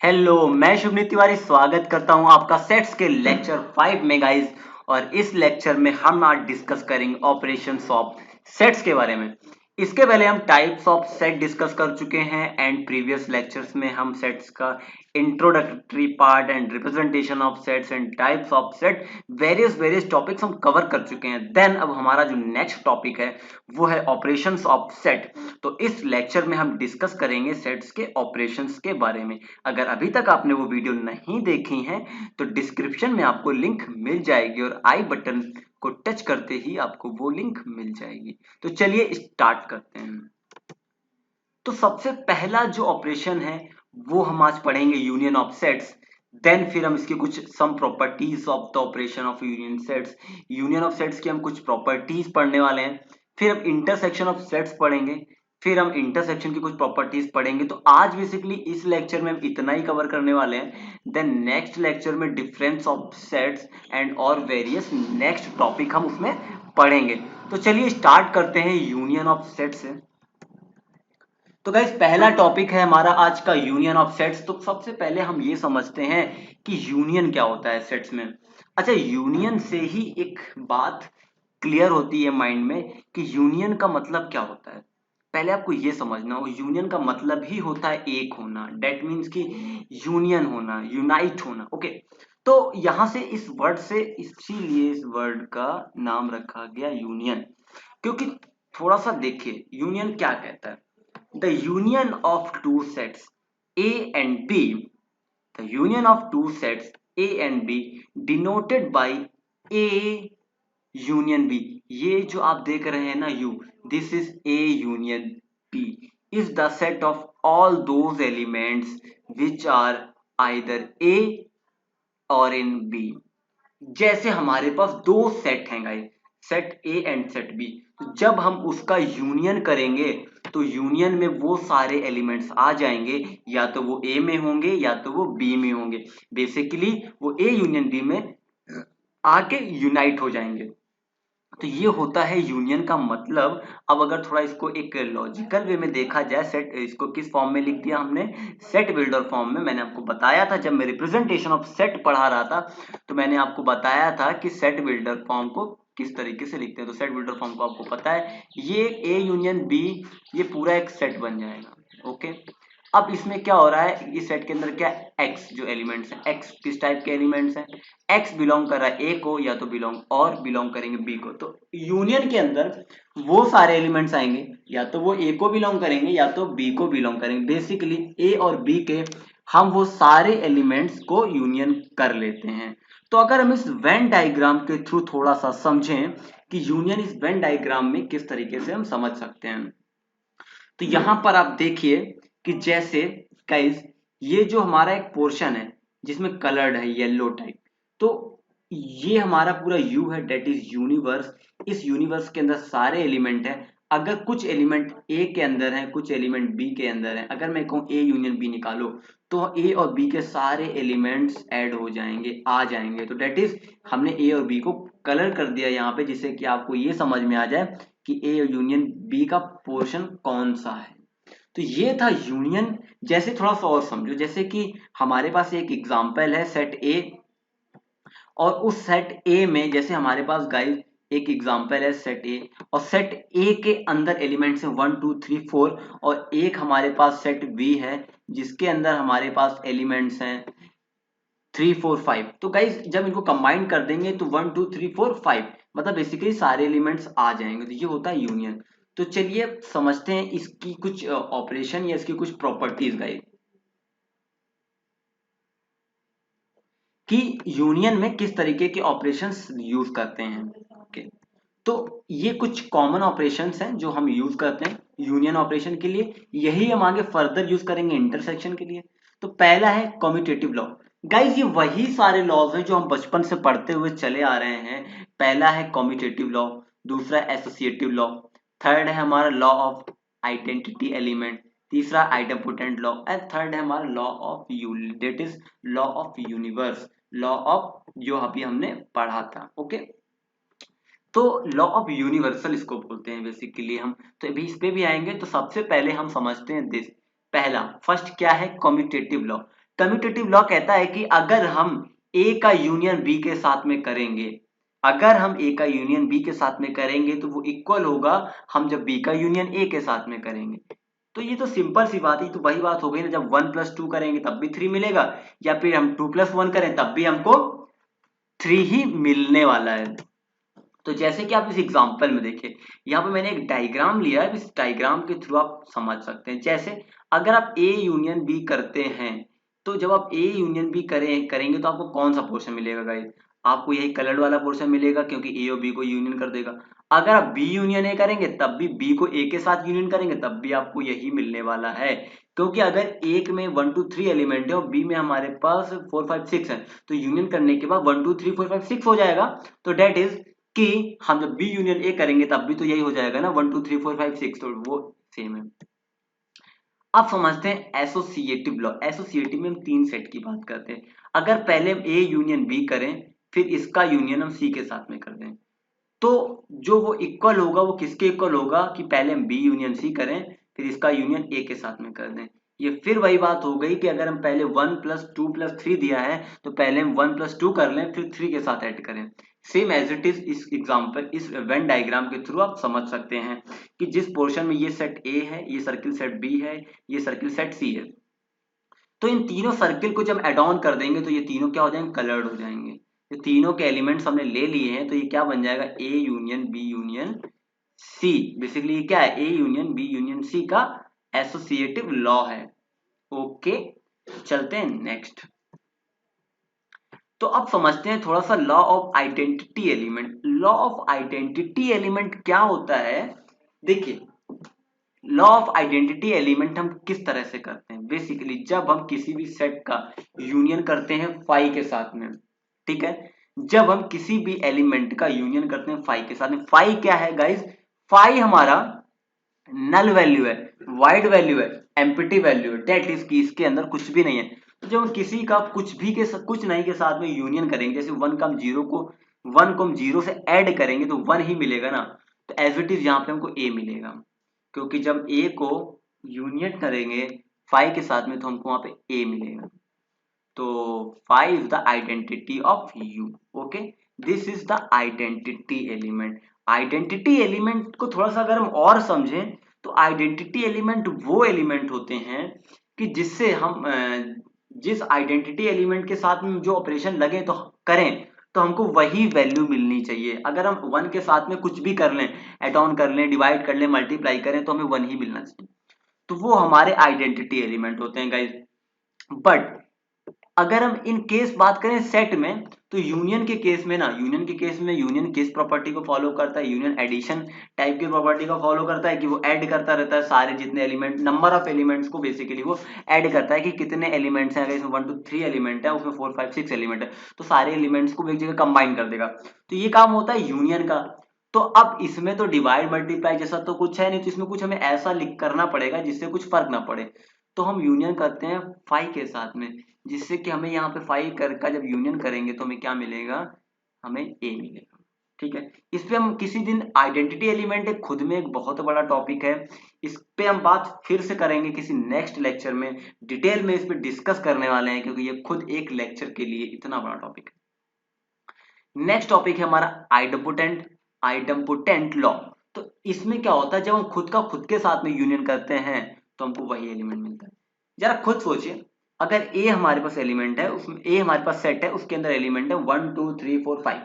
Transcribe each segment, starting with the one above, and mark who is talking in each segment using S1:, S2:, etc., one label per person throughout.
S1: Hello, मैं शुभनीत तिवारी स्वागत करता हूं आपका सेट्स के लेक्चर 5 में गाइस। और इस लेक्चर में हम आज डिस्कस करेंगे ऑपरेशंस ऑफ सेट्स के बारे में। इसके पहले हम टाइप्स ऑफ सेट डिस्कस कर चुके हैं एंड प्रीवियस लेक्चर्स में हम सेट्स का introductory part and representation of sets and types of set various topics हम कवर कर चुके हैं। देन अब हमारा जो नेक्स्ट टॉपिक है वो है ऑपरेशंस ऑफ सेट। तो इस लेक्चर में हम डिस्कस करेंगे सेट्स के ऑपरेशंस के बारे में। अगर अभी तक आपने वो वीडियो नहीं देखी है तो डिस्क्रिप्शन में आपको लिंक मिल जाएगी और आई बटन को टच करते ही आपको वो लिंक मिल जाएगी। तो चलिए स्टार्ट करते हैं। तो सबसे पहला जो ऑपरेशन है वो हम आज पढ़ेंगे यूनियन ऑफ सेट्स। देन फिर हम इसके कुछ some properties of the operation of union sets. Union of sets की हम कुछ प्रॉपर्टीज पढ़ने वाले हैं। फिर हम इंटरसेक्शन ऑफ सेट्स पढ़ेंगे। फिर हम इंटरसेक्शन की कुछ प्रॉपर्टीज पढ़ेंगे। तो आज बेसिकली इस लेक्चर में हम इतना ही कवर करने वाले हैं। देन नेक्स्ट लेक्चर में डिफरेंस ऑफ सेट्स एंड और वेरियस नेक्स्ट टॉपिक हम उसमें पढ़ेंगे। तो चलिए स्टार्ट करते हैं यूनियन ऑफ सेट्स से। तो गाइस पहला टॉपिक है हमारा आज का यूनियन ऑफ सेट्स। तो सबसे पहले हम ये समझते हैं कि यूनियन क्या होता है सेट्स में। अच्छा, यूनियन से ही एक बात क्लियर होती है माइंड में कि यूनियन का मतलब क्या होता है। पहले आपको ये समझना हो, यूनियन का मतलब ही होता है एक होना। डेट मीन्स कि यूनियन होना, यूनाइट होना। ओके, तो यहां से इस वर्ड से, इसीलिए इस वर्ड का नाम रखा गया यूनियन। क्योंकि थोड़ा सा देखिए यूनियन क्या कहता है। The union of two sets A and B, the union of two sets A and B denoted by A union B, ये जो आप देख रहे हैं ना U, this is A union B is the set of all those elements which are either A or in B। जैसे हमारे पास दो सेट हैं guys, set A and set B. तो जब हम उसका यूनियन करेंगे तो यूनियन में वो सारे एलिमेंट्स आ जाएंगे, या तो वो ए में होंगे या तो वो बी में होंगे। बेसिकली वो ए यूनियन बी में आके यूनाइट हो जाएंगे। तो ये होता है यूनियन का मतलब। अब अगर थोड़ा इसको एक लॉजिकल वे में देखा जाए, सेट इसको किस फॉर्म में लिख दिया हमने, सेट बिल्डर फॉर्म में। मैंने आपको बताया था जब मैं रिप्रेजेंटेशन ऑफ सेट पढ़ा रहा था, तो मैंने आपको बताया था कि सेट बिल्डर फॉर्म को किस तरीके से लिखते हैं। तो सेट बिल्डर फॉर्म को आपको पता है, ये ए यूनियन बी, ये पूरा एक सेट बन जाएगा। ओके, अब इसमें क्या हो रहा है, इस सेट के अंदर क्या एक्स जो एलिमेंट्स हैं, एक्स किस टाइप के एलिमेंट्स हैं, एक्स बिलोंग कर रहा है ए को, या तो बिलोंग करेंगे बी को। तो यूनियन के अंदर वो सारे एलिमेंट्स आएंगे, या तो वो ए को बिलोंग करेंगे या तो बी को बिलोंग करेंगे। बेसिकली ए और बी के हम वो सारे एलिमेंट्स को यूनियन कर लेते हैं। तो अगर हम इस वेन डायग्राम के थ्रू थोड़ा सा समझें कि यूनियन इस वेन डायग्राम में किस तरीके से हम समझ सकते हैं, तो यहां पर आप देखिए कि जैसे गाइस ये जो हमारा एक पोर्शन है जिसमें कलर्ड है येलो टाइप, तो ये हमारा पूरा यू है, डेट इज यूनिवर्स। इस यूनिवर्स के अंदर सारे एलिमेंट है। अगर कुछ एलिमेंट ए के अंदर है, कुछ एलिमेंट बी के अंदर है, अगर मैं कहूँ ए यूनियन बी निकालो, तो ए और बी के सारे एलिमेंट्स ऐड हो जाएंगे, आ जाएंगे। तो डेट इज हमने ए और बी को कलर कर दिया यहाँ पे, जिससे कि आपको ये समझ में आ जाए कि ए यूनियन बी का पोर्शन कौन सा है। तो ये था यूनियन। जैसे थोड़ा सा और समझो, जैसे कि हमारे पास एक एग्जांपल है सेट ए, और उस सेट ए में जैसे हमारे पास गाइस एक एग्जांपल है सेट ए, और सेट ए के अंदर एलिमेंट्स हैं 1 2 3 4, और एक हमारे पास सेट बी है जिसके अंदर हमारे पास एलिमेंट्स हैं 3 4 5। तो गाइस जब इनको कंबाइन कर देंगे तो 1 2 3 4 5, मतलब बेसिकली सारे एलिमेंट्स आ जाएंगे। तो ये होता है यूनियन। तो चलिए समझते हैं इसकी कुछ ऑपरेशन या इसकी कुछ प्रॉपर्टीज गाइस, कि यूनियन में किस तरीके के ऑपरेशंस यूज करते हैं। ओके, तो ये कुछ कॉमन ऑपरेशंस हैं जो हम यूज करते हैं यूनियन ऑपरेशन के लिए। यही हम आगे फर्दर यूज करेंगे इंटरसेक्शन के लिए। तो पहला है कम्यूटेटिव लॉ। गाइस ये वही सारे लॉज हैं जो हम बचपन से पढ़ते हुए चले आ रहे हैं। पहला है कम्यूटेटिव लॉ, दूसरा एसोसिएटिव लॉ, थर्ड है हमारा लॉ ऑफ आइडेंटिटी एलिमेंट, तीसरा आइडेम्पोटेंट लॉ, एंड थर्ड है हमारा law of that is law of universe, law of जो अभी हमने पढ़ा था। ओके, तो लॉ ऑफ यूनिवर्सल इसको बोलते हैं बेसिकली हम। तो अभी इस पे भी आएंगे। तो सबसे पहले हम समझते हैं दिस, पहला फर्स्ट क्या है कम्यूटेटिव लॉ। कम्यूटेटिव लॉ कहता है कि अगर हम ए का यूनियन बी के साथ में करेंगे, अगर हम ए का यूनियन बी के साथ में करेंगे तो वो इक्वल होगा हम जब बी का यूनियन ए के साथ में करेंगे। तो ये तो सिंपल सी बात है, तो वही बात हो गई ना, जब 1+2 करेंगे तब भी 3 मिलेगा, या फिर हम 2+1 करें तब भी हमको 3 ही मिलने वाला है। तो जैसे कि आप इस एग्जांपल में देखिए, यहाँ पे मैंने एक डायग्राम लिया है, इस डायग्राम के थ्रू आप समझ सकते हैं। जैसे अगर आप ए यूनियन बी करते हैं, तो जब आप ए यूनियन बी करेंगे तो आपको कौन सा पोर्शन मिलेगा गाइस? आपको यही कलर्ड वाला पोर्शन मिलेगा, क्योंकि ए और बी को यूनियन कर देगा। अगर आप बी यूनियन ए करेंगे तब भी बी को ए के साथ यूनियन करेंगे तब भी आपको यही मिलने वाला है, क्योंकि अगर एक में 1 2 3 एलिमेंट है और बी में हमारे पास 4 5 6 है, तो यूनियन करने के बाद 1 2 3 4 5 6 हो जाएगा। तो डेट इज कि हम जब बी यूनियन ए करेंगे तब भी तो यही हो जाएगा ना, 1 2 3 4 5 6, तो वो सेम है। अब समझते हैं एसोसिएटिव लॉ। एसोसिएटिव में हम 3 सेट की बात करते हैं। अगर पहले हम ए यूनियन बी करें, फिर इसका यूनियन हम सी के साथ में कर दें, तो जो वो इक्वल होगा वो किसके इक्वल होगा कि पहले हम बी यूनियन सी करें, फिर इसका यूनियन ए के साथ में कर दें। ये फिर वही बात हो गई कि अगर हम पहले 1+2+3 दिया है तो पहले हम 1+2 कर लें, फिर 3 के साथ ऐड करें। सेम एज इट इज इस एग्जांपल, इस वेन डायग्राम के थ्रू आप समझ सकते हैं कि जिस पोर्शन में ये सेट ए है, ये सर्किल सेट बी है, ये सर्किल सेट सी है, तो इन तीनों सर्किल को जब एड ऑन कर देंगे तो ये तीनों क्या हो जाएंगे? कलर्ड हो जाएंगे। ये तीनों के एलिमेंट्स हमने ले लिए हैं, तो ये क्या बन जाएगा? A union B union C. Basically क्या है? A union B union C का एसोसिएटिव लॉ है। ओके, चलते हैं नेक्स्ट। तो अब समझते हैं थोड़ा सा law of identity element. Law of identity element क्या होता है? देखिए, लॉ ऑफ आइडेंटिटी एलिमेंट हम किस तरह से करते हैं? बेसिकली जब हम किसी भी सेट का यूनियन करते हैं फाई के साथ में, ठीक है, जब हम किसी भी एलिमेंट का यूनियन करते हैं फाई के साथ में, फाई क्या है गाइस? फाई हमारा नल वैल्यू है, वाइड वैल्यू है, एम्प्टी वैल्यू है, डेट इज की इसके अंदर कुछ भी नहीं है। तो जब हम किसी का कुछ भी के कुछ नहीं के साथ में यूनियन करेंगे, जैसे 1 को हम जीरो से ऐड करेंगे तो 1 ही मिलेगा ना, तो एज इट इज यहाँ पे हमको ए मिलेगा, क्योंकि जब ए को यूनियन करेंगे फाइव के साथ में तो हमको वहां पे ए मिलेगा। तो five is the identity of you. Okay, this is the identity element. Identity element को थोड़ा सा अगर हम और समझें, तो आइडेंटिटी एलिमेंट वो एलिमेंट होते हैं कि जिससे हम जिस आइडेंटिटी एलिमेंट के साथ में जो ऑपरेशन लगे तो करें, तो हमको वही वैल्यू मिलनी चाहिए। अगर हम 1 के साथ में कुछ भी कर लें, एड ऑन कर लें, डिवाइड कर लें, मल्टीप्लाई करें, तो हमें 1 ही मिलना चाहिए। तो वो हमारे आइडेंटिटी एलिमेंट होते हैं गाइस। बट अगर हम इन केस बात करें सेट में, तो यूनियन के केस में ना, यूनियन के केस में यूनियन किस प्रॉपर्टी को फॉलो करता है? यूनियन एडिशन टाइप की प्रॉपर्टी को फॉलो करता है, कि वो ऐड करता रहता है सारे जितने एलिमेंट, नंबर ऑफ एलिमेंट्स को बेसिकली वो ऐड करता है कि कितने एलिमेंट्स हैं। अगर इसमें 1 2 3 एलिमेंट है, उसमें 4 5 6 एलिमेंट है, तो सारे एलिमेंट्स को एक जगह कंबाइन कर देगा। तो ये काम होता है यूनियन का। तो अब इसमें तो डिवाइड मल्टीप्लाई जैसा तो कुछ है नहीं, तो इसमें कुछ हमें ऐसा लिख करना पड़ेगा जिससे कुछ फर्क ना पड़े। तो हम यूनियन करते हैं फाइव के साथ में, जिससे कि हमें यहाँ पे फाइव कर का जब यूनियन करेंगे तो हमें क्या मिलेगा? हमें ए मिलेगा। ठीक है, इस पे हम किसी दिन, आइडेंटिटी एलिमेंट एक खुद में एक बहुत बड़ा टॉपिक है, इस पे हम बात फिर से करेंगे किसी नेक्स्ट लेक्चर में, डिटेल में इस पे डिस्कस करने वाले हैं, क्योंकि ये खुद एक लेक्चर के लिए इतना बड़ा टॉपिक है। नेक्स्ट टॉपिक है हमारा आइडम्पोटेंट लॉ। तो इसमें क्या होता है, जब हम खुद का खुद के साथ में यूनियन करते हैं तो हमको वही एलिमेंट मिलता है। जरा खुद सोचिए, अगर ए हमारे पास एलिमेंट है, उसमें ए हमारे पास सेट है, उसके अंदर एलिमेंट है 1 2 3 4 5,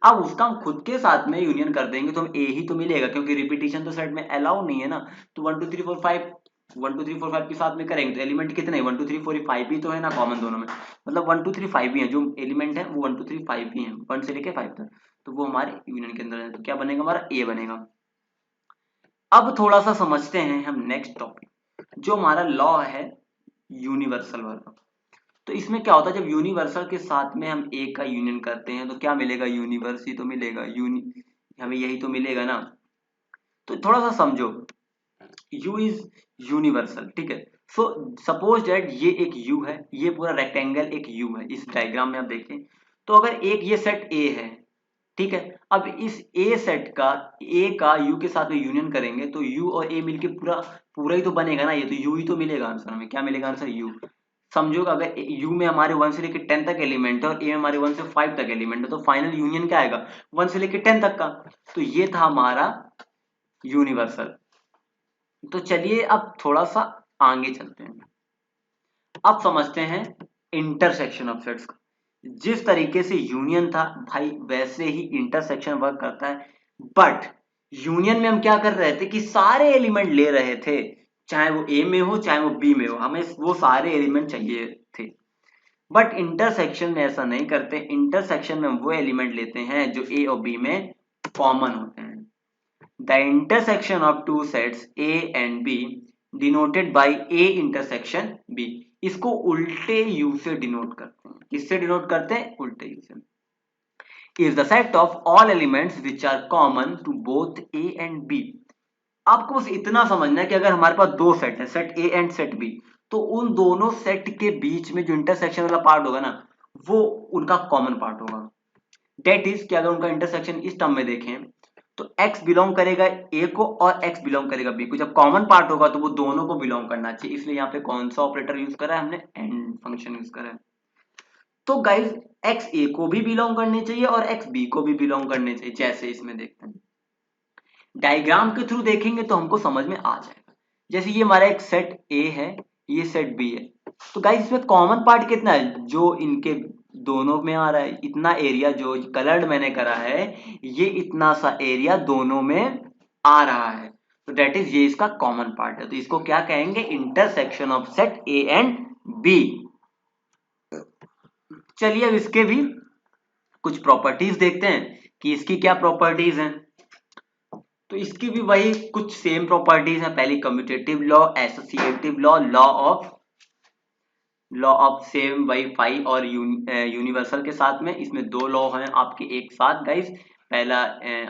S1: अब उसका हम खुद के साथ में यूनियन कर देंगे तो हम ए ही तो मिलेगा, क्योंकि रिपीटिशन तो सेट में अलाउ नहीं है ना। तो 1 2 3 4 5, 1 2 3 4 5 के साथ में करेंगे तो एलिमेंट कितने? 1 2 3 4 5 भी तो है ना कॉमन दोनों में, मतलब 1 2 3 5 भी है, जो एलिमेंट है वो 1 2 3 5 भी है, 1 से लेके 5 तक, तो वो हमारे यूनियन के अंदर है। तो क्या बनेगा? हमारा ए बनेगा। अब थोड़ा सा समझते हैं हम नेक्स्ट टॉपिक, जो हमारा लॉ है यूनिवर्सल वाला। तो इसमें क्या होता है, जब यूनिवर्सल के साथ में हम ए का यूनियन करते हैं तो क्या मिलेगा? यूनिवर्स ही तो मिलेगा, हमें यही तो मिलेगा ना। तो थोड़ा सा समझो, u इज यूनिवर्सल, ठीक है। सो सपोज दैट ये एक u है, ये पूरा रेक्टेंगल एक u है, इस डायग्राम में आप देखें। तो अगर एक ये सेट a है, ठीक है, अब इस a सेट का a का u के साथ में यूनियन करेंगे तो u और a मिलके पूरा पूरा ही तो बनेगा ना, ये तो u ही तो मिलेगा आंसर, हमें क्या मिलेगा आंसर? u। समझो अगर U में हमारे 1 से लेकर 10 तक एलिमेंट है और A में हमारे 1 से 5 तक एलिमेंट है, तो फाइनल यूनियन क्या आएगा 1 से लेकर 10 तक का। तो ये था हमारा यूनिवर्सल। तो चलिए अब थोड़ा सा आगे चलते हैं। अब समझते हैं इंटरसेक्शन ऑफ सेट्स का। जिस तरीके से यूनियन था भाई वैसे ही इंटरसेक्शन वर्क करता है, बट यूनियन में हम क्या कर रहे थे कि सारे एलिमेंट ले रहे थे, चाहे वो ए में हो चाहे वो बी में हो, हमें वो सारे एलिमेंट चाहिए थे। बट इंटरसेक्शन में ऐसा नहीं करते, इंटरसेक्शन में हम वो एलिमेंट लेते हैं जो ए और बी में कॉमन होते हैं। The intersection of two sets A and B denoted by A intersection B. इसको उल्टे यू से डिनोट करते हैं। किससे डिनोट करते हैं? उल्टे यू से। Is the set of all elements which are common to both A and B. आपको बस इतना समझना है कि अगर हमारे पास दो सेट है, set A and set B, तो उन दोनों सेट के बीच में जो इंटरसेक्शन वाला पार्ट होगा ना, वो उनका कॉमन पार्ट होगा। डेट इज कि अगर उनका इंटरसेक्शन इस टर्म में देखें तो x बिलोंग करेगा a को और x बिलोंग करेगा b को। जब कॉमन पार्ट होगा तो वो दोनों को बिलोंग करना चाहिए, इसलिए यहाँ पे कौन सा ऑपरेटर यूज करा है हमने? एंड फंक्शन यूज करा है। तो गाइज x a को भी बिलोंग करने चाहिए और x b को भी बिलोंग करने चाहिए, जैसे इसमें देखते हैं। डायग्राम के थ्रू देखेंगे तो हमको समझ में आ जाएगा। जैसे ये हमारा एक सेट A है, ये सेट B है, तो गाइस इसमें कॉमन पार्ट कितना है? जो इनके दोनों में आ रहा है, इतना एरिया जो कलर्ड मैंने करा है, ये इतना सा एरिया दोनों में आ रहा है, तो डेट इज ये इसका कॉमन पार्ट है। तो इसको क्या कहेंगे? Intersection of set A and B। चलिए अब इसके भी कुछ प्रॉपर्टीज देखते हैं कि इसकी क्या प्रॉपर्टीज हैं। तो इसकी भी वही कुछ सेम प्रॉपर्टीज हैं। पहली commutative law, associative law, law of same वही फाई और यूनिवर्सल के साथ में। इसमें दो लॉ हैं आपके एक साथ गाइस। पहला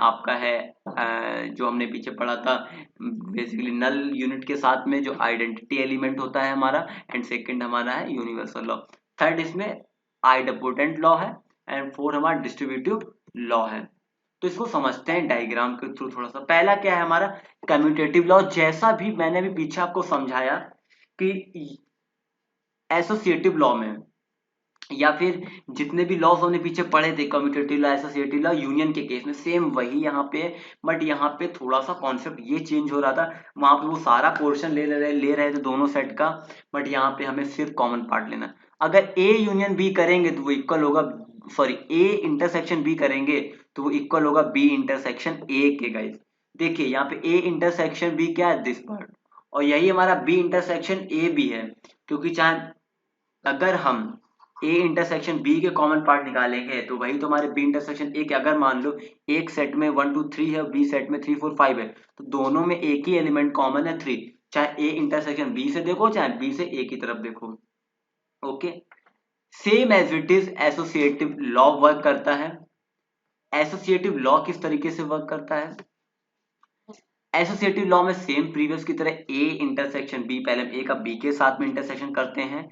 S1: आपका है जो हमने पीछे पढ़ा था बेसिकली नल यूनिट के साथ में जो आइडेंटिटी एलिमेंट होता है हमारा, एंड सेकंड हमारा है यूनिवर्सल लॉ। थर्ड इसमें आइडेपोटेंट लॉ है, एंड फोर्थ हमारा डिस्ट्रीब्यूटिव लॉ है। तो इसको समझते हैं डायग्राम के थ्रू थोड़ा सा। पहला क्या है हमारा? Commutative law. जैसा भी मैंने भी पीछे आपको समझाया कि एसोसिएटिव लॉ में या फिर जितने भी लॉज हमने पीछे पढ़े थे, commutative law, associative law, union के केस में सेम वही यहाँ पे, बट यहाँ पे थोड़ा सा कॉन्सेप्ट ये चेंज हो रहा था। वहां पे वो सारा पोर्शन ले रहे थे दोनों सेट का, बट यहाँ पे हमें सिर्फ कॉमन पार्ट लेना। अगर ए यूनियन बी करेंगे तो वो इक्वल होगा, सॉरी ए इंटरसेक्शन बी करेंगे तो वो इक्वल होगा बी इंटरसेक्शन ए के। गाइस देखिए यहाँ पे ए इंटरसेक्शन बी क्या है? दिस पार्ट, और यही हमारा बी इंटरसेक्शन ए भी है, क्योंकि चाहे अगर हम ए इंटरसेक्शन बी के कॉमन पार्ट निकालेंगे तो वही तो हमारे बी इंटरसेक्शन ए के। अगर मान लो एक सेट में 1 2 3 है और बी सेट में 3 4 5 है, तो दोनों में एक ही एलिमेंट कॉमन है 3, चाहे ए इंटरसेक्शन बी से देखो चाहे बी से ए की तरफ देखो। Okay, same as it is associative law work करता है। एसोसिएटिव लॉ किस तरीके से वर्क करता है? एसोसिएटिव लॉ में सेम प्रीवियस की तरह ए इंटरसेक्शन बी, पहले हम ए का बी के साथ में इंटरसेक्शन करते हैं,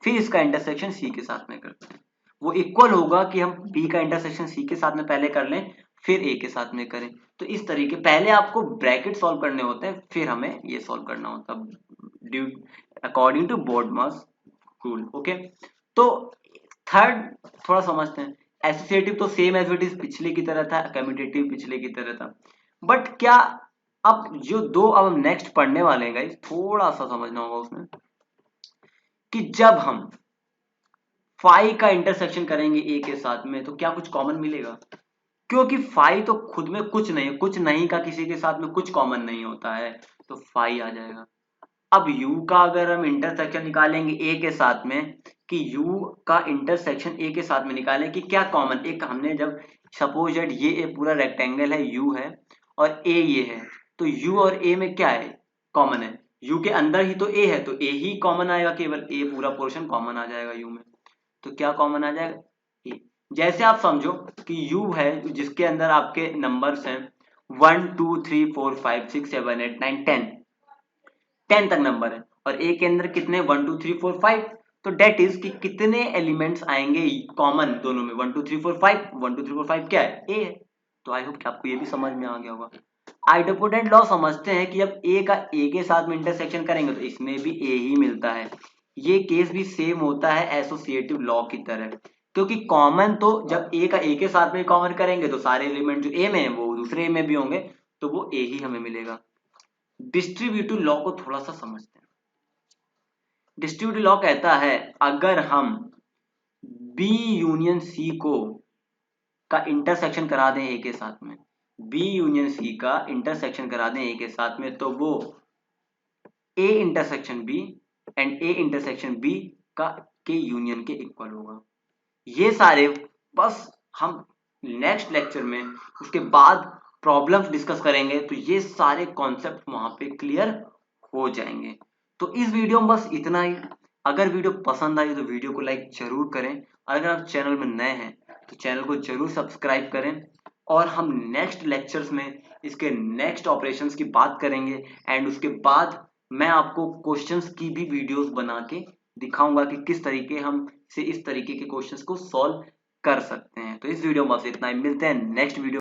S1: फिर इसका इंटरसेक्शन सी के साथ में करते हैं। वो इक्वल होगा कि हम बी का इंटरसेक्शन सी के साथ में पहले कर लें फिर ए के साथ में करें। तो इस तरीके पहले आपको ब्रैकेट सॉल्व करने होते हैं, फिर हमें ये सॉल्व करना होता है due according to BODMAS rule. Okay, तो थर्ड थोड़ा समझते हैं। एसोसिएटिव तो सेम एज इट इज पिछले की तरह था, कम्यूटेटिव पिछले की तरह था, बट क्या अब जो दो अब हम नेक्स्ट पढ़ने वाले हैं गाइस, थोड़ा सा समझना होगा उसमें कि जब हम फाई का इंटरसेक्शन करेंगे ए के साथ में तो क्या कुछ कॉमन मिलेगा? क्योंकि फाई तो खुद में कुछ नहीं है, कुछ नहीं का किसी के साथ में कुछ कॉमन नहीं होता है, तो फाई आ जाएगा। अब u का अगर हम इंटरसेक्शन निकालेंगे a के साथ में, कि u का इंटरसेक्शन a के साथ में निकालें कि क्या कॉमन, एक हमने जब सपोज दैट ये पूरा रेक्टेंगल है u है और a ये है, तो u और a में क्या है? कॉमन है। u के अंदर ही तो a है, तो a ही कॉमन आएगा, केवल a पूरा पोर्शन कॉमन आ जाएगा u में। तो क्या कॉमन आ जाएगा? a। जैसे आप समझो कि u है जिसके अंदर आपके नंबर्स हैं 1 2 3 4 5 6 7 8 9 10 तक नंबर है, और ए के अंदर कितने? 1 2 3 4 5। तो डेट इज कि कितने एलिमेंट्स आएंगे कॉमन दोनों में? 1 2 3 4 5, 1 2 3 4 5 क्या है? ए है। तो आई होप कि आपको ये भी समझ में आ गया होगा। आइडेपोटेंट लॉ समझते हैं कि जब ए का ए के साथ में इंटरसेक्शन करेंगे तो इसमें भी ए ही मिलता है, ये केस भी सेम होता है एसोसिएटिव लॉ की तरह, क्योंकि कॉमन तो जब ए का ए के साथ में कॉमन करेंगे तो सारे एलिमेंट जो ए में है वो दूसरे ए में भी होंगे, तो वो ए ही हमें मिलेगा। डिस्ट्रीब्यूटिव लॉ को थोड़ा सा समझते हैं। डिस्ट्रीब्यूटिव लॉ कहता है अगर हम बी यूनियन सी को का इंटरसेक्शन करा दें ए के साथ में, बी यूनियन सी का इंटरसेक्शन करा दें ए के साथ में, तो वो A intersection B and A intersection B का के यूनियन के इक्वल होगा। ये सारे बस हम नेक्स्ट लेक्चर में उसके बाद प्रॉब्लम्स डिस्कस करेंगे, तो ये सारे कॉन्सेप्ट वहां पे क्लियर हो जाएंगे। तो इस वीडियो में बस इतना ही। अगर वीडियो पसंद आई तो वीडियो को लाइक जरूर करें। अगर आप चैनल में नए हैं तो चैनल को जरूर सब्सक्राइब करें, और हम नेक्स्ट लेक्चर्स में इसके नेक्स्ट ऑपरेशंस की बात करेंगे, एंड उसके बाद मैं आपको क्वेश्चंस की भी वीडियोस बना के दिखाऊंगा कि किस तरीके हम से इस तरीके के क्वेश्चंस को सॉल्व कर सकते हैं। तो इस वीडियो में बस इतना ही, मिलते हैं नेक्स्ट वीडियो।